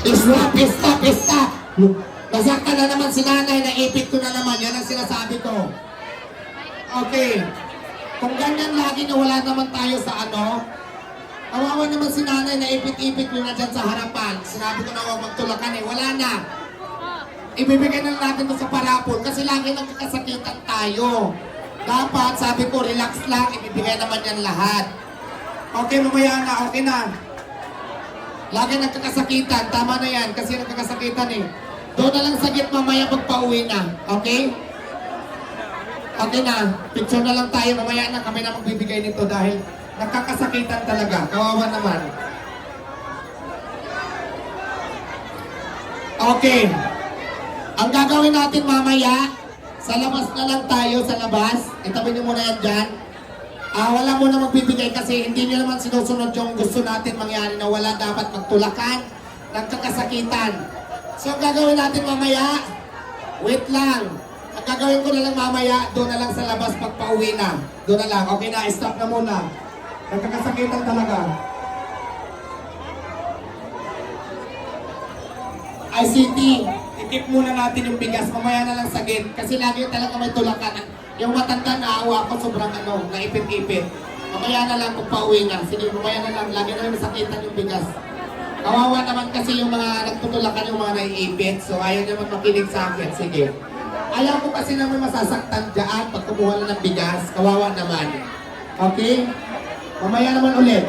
Stop, stop, stop! Nasaktan na naman si nanay, naipit ko na naman. Yan ang sinasabi ko. Okay. Kung ganyan lagi na wala naman tayo sa ano, kawawa naman si nanay, naipit-ipit nyo na dyan sa harapan. Sinabi ko na huwag magtulakan eh. Wala na. Ibibigay na natin ito sa parapol kasi lagi nagkakasakitan tayo. Dapat, sabi ko, relax lang. Ibibigay naman yan lahat. Okay, mamaya na. Okay na. Lagi nagkakasakitan. Tama na yan kasi nagkakasakitan eh. Doon na lang sagit mamaya pagpa-uwi na. Okay? Okay na. Picture na lang tayo. Mamaya na kami na magbibigay nito dahil nagkakasakitan talaga. Kawawa naman. Okay. Ang gagawin natin mamaya, sa labas na lang tayo, sa labas. Itabi niyo muna yan dyan. Wala muna magbibigay kasi hindi niyo naman sinusunod yung gusto natin mangyari na wala dapat magtulakan, nagkakasakitan. So, ang gagawin natin mamaya, wait lang. Ang gagawin ko na lang mamaya, doon na lang sa labas pagpa-uwi na. Doon na lang. Okay na, stop na muna. Nagkakasakitan talaga. ICT, itip muna natin yung bigas. Mamaya na lang sagit. Kasi lagi talaga may tulakan. Yung matanda na awa ko sobrang naipit-ipit. Mamaya na lang kung pauwi na. Sige, mamaya na lang. Lagi na lang masakitan yung bigas. Kawawa naman kasi yung mga nagtutulakan yung mga naiipit. So ayaw naman makinig sa akin. Sige. Ayaw ko kasi naman masasaktan dyan pag kumuha na ng bigas. Kawawa naman. Okay? Mamaya naman ulit.